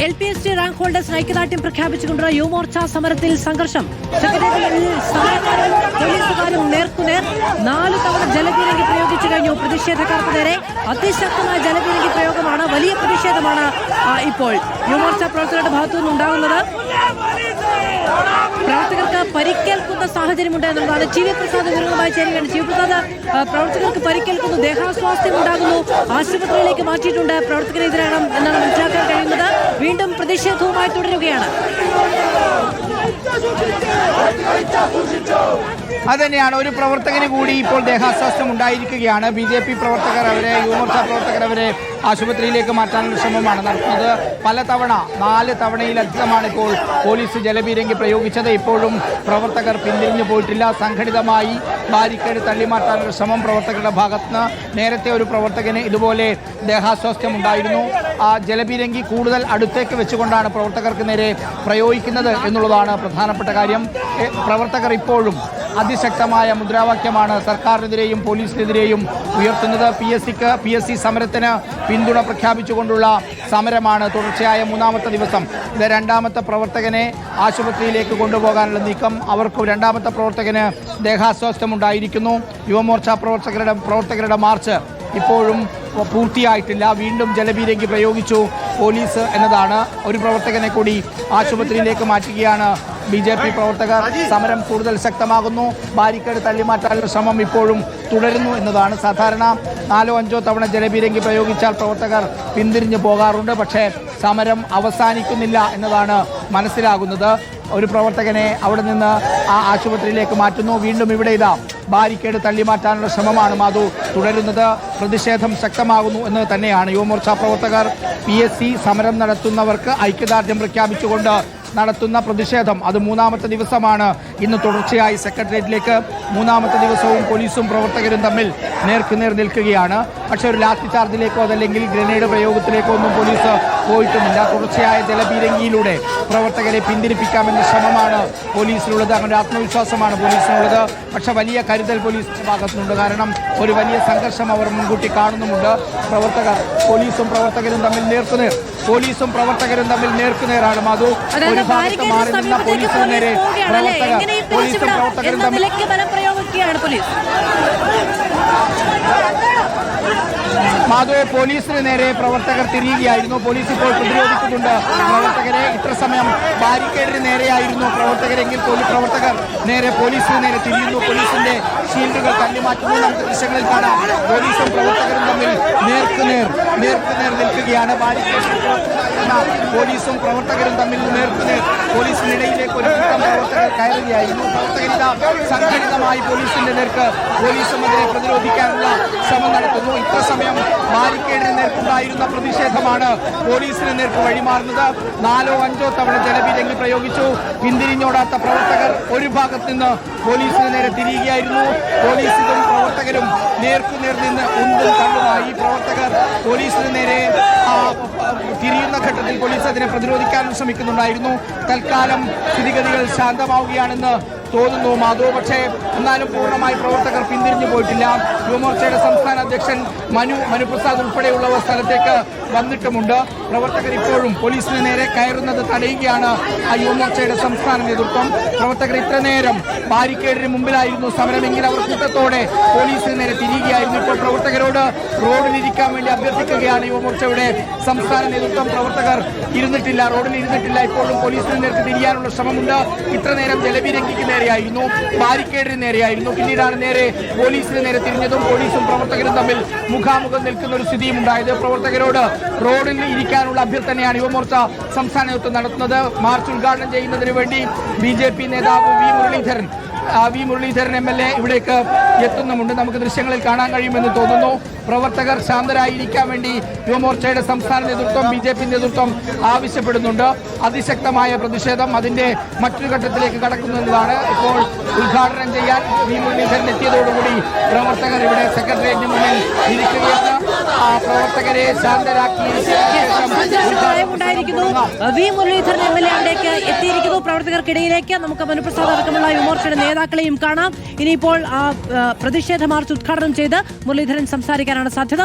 LPST rank holders ഐക്യദാർഢ്യം പ്രഖ്യാപിച്ചുകൊണ്ടുള്ള യുവമോർച്ച സമരത്തിൽ സംഘർഷം. സെക്രട്ടേറിയറ്റിൽ സമരക്കാരും പോലീസുകാരും നേർക്കുനേർ. 4 തവണ ജലപീരങ്കി പ്രയോഗിച്ചു കഴിഞ്ഞു പ്രതിഷേധക്കാർക്ക് നേരെ. അതിശക്തമായ ജലപീരങ്കി പ്രയോഗമാണ്. വലിയ പ്രതിഷേധമാണ് ഇപ്പോൾ യുവമോർച്ച പ്രവർത്തകരുടെ ഭാഗത്തുനിന്ന് ഉണ്ടാകുന്നത്. പ്രവർത്തകർക്ക് പരിക്കേൽക്കുന്ന സാഹചര്യമുണ്ട് എന്നുള്ളതാണ്. ടി വി പ്രസാദ് വിവരങ്ങളുമായി ചേരുകയാണ്. ടി വി പ്രസാദ്, പ്രവർത്തകർക്ക് പരിക്കേൽക്കുന്നു, ദേഹാസ്വാസ്ഥ്യം ഉണ്ടാകുന്നു, ആശുപത്രിയിലേക്ക് മാറ്റിയിട്ടുണ്ട്. പ്രവർത്തകരെതിരാകണം എന്നാണ് മനസ്സിലാക്കാൻ കഴിയുന്നത്. വീണ്ടും പ്രതിഷേധവുമായി തുടരുകയാണ്. അതുതന്നെയാണ്, ഒരു പ്രവർത്തകന് കൂടി ഇപ്പോൾ ദേഹാസ്വാസ്ഥ്യം ഉണ്ടായിരിക്കുകയാണ്. BJP പ്രവർത്തകർ അവരെ, യുവമോർച്ച പ്രവർത്തകർ അവരെ ആശുപത്രിയിലേക്ക് മാറ്റാനുള്ള ശ്രമമാണ് നടത്തുന്നത്. 4 തവണയിലധികമാണ് ഇപ്പോൾ പോലീസ് ജലപീരങ്കി പ്രയോഗിച്ചത്. ഇപ്പോഴും പ്രവർത്തകർ പിന്തിരിഞ്ഞു പോയിട്ടില്ല. സംഘടിതമായി ബാരിക്കേഡ് തള്ളിമാറ്റാനുള്ള ശ്രമം പ്രവർത്തകരുടെ ഭാഗത്തുനിന്ന്. നേരത്തെ ഒരു പ്രവർത്തകന് ഇതുപോലെ ദേഹാസ്വാസ്ഥ്യം ഉണ്ടായിരുന്നു. ആ ജലപീരങ്കി കൂടുതൽ അടുത്തേക്ക് വെച്ചുകൊണ്ടാണ് പ്രവർത്തകർക്ക് നേരെ പ്രയോഗിക്കുന്നത് എന്നുള്ളതാണ് പ്രധാനപ്പെട്ട കാര്യം. പ്രവർത്തകർ ഇപ്പോഴും അതിശക്തമായ മുദ്രാവാക്യമാണ് സർക്കാരിനെതിരെയും പോലീസിനെതിരെയും ഉയർത്തുന്നത്. PSC സമരത്തിന് പിന്തുണ പ്രഖ്യാപിച്ചുകൊണ്ടുള്ള സമരമാണ് തുടർച്ചയായ 3ാമത്തെ ദിവസം. ഇത് 2ാമത്തെ പ്രവർത്തകനെ ആശുപത്രിയിലേക്ക് കൊണ്ടുപോകാനുള്ള നീക്കം. അവർക്ക് 2ാമത്തെ പ്രവർത്തകന് ദേഹാസ്വാസ്ഥ്യം ഉണ്ടായിരിക്കുന്നു. യുവമോർച്ച പ്രവർത്തകരുടെ മാർച്ച് ഇപ്പോഴും പൂർത്തിയായിട്ടില്ല. വീണ്ടും ജലപീരങ്കി പ്രയോഗിച്ചു പോലീസ് എന്നതാണ്. ഒരു പ്രവർത്തകനെ കൂടി ആശുപത്രിയിലേക്ക് മാറ്റുകയാണ് BJP പ്രവർത്തകർ. സമരം കൂടുതൽ ശക്തമാകുന്നു. ബാരിക്കേഡ് തള്ളിമാറ്റാനുള്ള ശ്രമം ഇപ്പോഴും തുടരുന്നു എന്നതാണ്. സാധാരണ 4-5 തവണ ജലപീരങ്കി പ്രയോഗിച്ചാൽ പ്രവർത്തകർ പിന്തിരിഞ്ഞു പോകാറുണ്ട്. പക്ഷേ സമരം അവസാനിക്കുന്നില്ല എന്നതാണ് മനസ്സിലാകുന്നത്. ഒരു പ്രവർത്തകനെ അവിടെ നിന്ന് ആ ആശുപത്രിയിലേക്ക് മാറ്റുന്നു. വീണ്ടും ഇവിടെ ബാരിക്കേഡ് തള്ളിമാറ്റാനുള്ള ശ്രമമാണ് മാധു തുടരുന്നത്. പ്രതിഷേധം ശക്തമാകുന്നു എന്ന് തന്നെയാണ് യുവമോർച്ച പ്രവർത്തകർ. PSC സമരം നടത്തുന്നവർക്ക് ഐക്യദാർഢ്യം പ്രഖ്യാപിച്ചുകൊണ്ട് നടത്തുന്ന പ്രതിഷേധം അത് 3ാമത്തെ ദിവസമാണ്. ഇന്ന് തുടർച്ചയായി സെക്രട്ടേറിയറ്റിലേക്ക് 3ാമത്തെ ദിവസവും പോലീസും പ്രവർത്തകരും തമ്മിൽ നേർക്കുനേർ നിൽക്കുകയാണ്. പക്ഷേ ഒരു ലാത്തി ചാർജിലേക്കോ അതല്ലെങ്കിൽ ഗ്രനേഡ് പ്രയോഗത്തിലേക്കോ ഒന്നും പോലീസ് പോയിട്ടുമില്ല. തുടർച്ചയായ ജലപീരങ്കിയിലൂടെ പ്രവർത്തകരെ പിന്തിരിപ്പിക്കാമെന്ന ശ്രമമാണ് പോലീസിനുള്ളത്. അങ്ങനെ ആത്മവിശ്വാസമാണ് പോലീസിനുള്ളത്. പക്ഷേ വലിയ കരുതൽ പോലീസിന്റെ ഭാഗത്തുനിന്നുണ്ട്. കാരണം ഒരു വലിയ സംഘർഷം അവർ മുൻകൂട്ടി കാണുന്നുമുണ്ട്. പോലീസും പ്രവർത്തകരും തമ്മിൽ നേർക്കുനേരാണ് മാധു. ഒരു ഭാഗത്ത് മാറി നിന്ന പോലീസിന് നേരെ പോലീസും പ്രവർത്തകരും തമ്മിൽ പോലീസിന് നേരെ പ്രവർത്തകർ തിരിയുകയായിരുന്നു. പോലീസ് ഇപ്പോൾ പ്രതിരോധിക്കുന്നുണ്ട് പ്രവർത്തകരെ. ഇത്ര സമയം ബാരിക്കേഡിന് നേരെയായിരുന്നു പ്രവർത്തകരെങ്കിൽ പോലും പ്രവർത്തകർ നേരെ പോലീസിന് നേരെ തിരിയുന്നു. പോലീസിന്റെ ഷീൽഡുകൾ തള്ളിമാറ്റുന്നു. നമുക്ക് ദൃശ്യങ്ങളിൽ കാണാം. പോലീസും പ്രവർത്തകരും തമ്മിൽ നേർക്കുനേർ നിൽക്കുകയാണ്. പോലീസും പ്രവർത്തകരും തമ്മിൽ നേർക്കുനേർ. പോലീസിനിടയിലേക്ക് ഒരു കൂട്ടം പ്രവർത്തകർ കയറുകയായിരുന്നു. പ്രവർത്തകരിതാ സംഘടിതമായി പോലീസിന്റെ നേർക്ക് പോലീസും അതിനെ പ്രതിരോധിക്കാനുള്ള ശ്രമം നടത്തുന്നു. ഇത്ര സമയം ബാരിക്കേഡിന് നേർക്കുണ്ടായിരുന്ന പ്രതിഷേധമാണ് പോലീസിന് നേർക്ക് വഴിമാറുന്നത്. 4-5 തവണ ജലപീരങ്കി പ്രയോഗിച്ചു. പിന്തിരിഞ്ഞോടാത്ത പ്രവർത്തകർ ഒരു ഭാഗത്ത് നിന്ന് പോലീസിന് നേരെ തിരിയുകയായിരുന്നു. പോലീസിലും പ്രവർത്തകരും നേർക്കുനേർ നിന്ന് ഉന്തും തള്ളുമായി. പ്രവർത്തകർ പോലീസിന് നേരെ തിരിയുന്ന ഘട്ടത്തിൽ പോലീസ് അതിനെ പ്രതിരോധിക്കാനും ശ്രമിക്കുന്നുണ്ടായിരുന്നു. തൽക്കാലം സ്ഥിതിഗതികൾ ശാന്തമാവുകയാണെന്ന് തോന്നുന്നു മാധു. പക്ഷേ എന്നാലും പൂർണ്ണമായി പ്രവർത്തകർ പിന്തിരിഞ്ഞു പോയിട്ടില്ല. യുവമോർച്ചയുടെ സംസ്ഥാന അധ്യക്ഷൻ മനുപ്രസാദ് ഉൾപ്പെടെയുള്ളവർ സ്ഥലത്തേക്ക് വന്നിട്ടുമുണ്ട്. പ്രവർത്തകർ ഇപ്പോഴും പോലീസിന് നേരെ കയറുന്നത് തടയുകയാണ് ആ യുവമോർച്ചയുടെ സംസ്ഥാന നേതൃത്വം. പ്രവർത്തകർ ഇത്ര നേരം ബാരിക്കേഡിന് മുമ്പിലായിരുന്നു സമരമെങ്കിൽ അവർ കൂട്ടത്തോടെ പോലീസിന് നേരെ തിരിയുകയായിരുന്നു. ഇപ്പോൾ പ്രവർത്തകരോട് റോഡിലിരിക്കാൻ വേണ്ടി അഭ്യർത്ഥിക്കുകയാണ് യുവമോർച്ചയുടെ സംസ്ഥാന നേതൃത്വം. പ്രവർത്തകർ റോഡിൽ ഇരുന്നിട്ടില്ല. ഇപ്പോഴും പോലീസിന് നേർക്ക് തിരിയാനുള്ള ശ്രമമുണ്ട്. ഇത്ര നേരം ജലപീരങ്കിക്ക് നേരെയായിരുന്നു, ബാരിക്കേഡിന് നേരെയായിരുന്നു. പിന്നീടാണ് നേരെ പോലീസിന് നേരെ തിരിഞ്ഞതും പോലീസും പ്രവർത്തകരും തമ്മിൽ മുഖാമുഖം നിൽക്കുന്ന ഒരു സ്ഥിതിയും ഉണ്ടായത്. പ്രവർത്തകരോട് റോഡിൽ ഇരിക്കാനുള്ള അഭ്യർത്ഥനയാണ് യുവമോർച്ച സംസ്ഥാന നേതൃത്വം നടത്തുന്നത്. മാർച്ച് ഉദ്ഘാടനം ചെയ്യുന്നതിന് വേണ്ടി BJP നേതാവ് വി മുരളീധരൻ MLA ഇവിടേക്ക് എത്തുന്നുമുണ്ട്. നമുക്ക് ദൃശ്യങ്ങളിൽ കാണാൻ കഴിയുമെന്ന് തോന്നുന്നു. പ്രവർത്തകർ ശാന്തരായിരിക്കാൻ വേണ്ടി യുവമോർച്ചയുടെ സംസ്ഥാന നേതൃത്വം BJP നേതൃത്വം ആവശ്യപ്പെടുന്നുണ്ട്. അതിശക്തമായ പ്രതിഷേധം അതിന്റെ മറ്റൊരു ഘട്ടത്തിലേക്ക് കടക്കുന്നതാണ്. ഇപ്പോൾ ഉദ്ഘാടനം ചെയ്യാൻ വി മുരളീധരൻ എത്തിയതോടുകൂടി പ്രവർത്തകർ ഇവിടെ സെക്രട്ടേറിയറ്റിന് മുന്നിൽ ഇരിക്കുകയാണ്. പ്രവർത്തകരെ ശാന്തരാക്കിയിരിക്കുന്നു. വി മുരളീധരൻ MLA അവിടേക്ക് എത്തിയിരിക്കുന്നു. പ്രവർത്തകർക്കിടയിലേക്ക് നമുക്ക് മനുപ്രസാദ് അടക്കമുള്ള യുവമോർച്ചയുടെ നേതാക്കളെയും കാണാം. ഇനിയിപ്പോൾ പ്രതിഷേധ മാർച്ച് ഉദ്ഘാടനം ചെയ്ത് മുരളീധരൻ സംസാരിക്കാനാണ് സാധ്യത.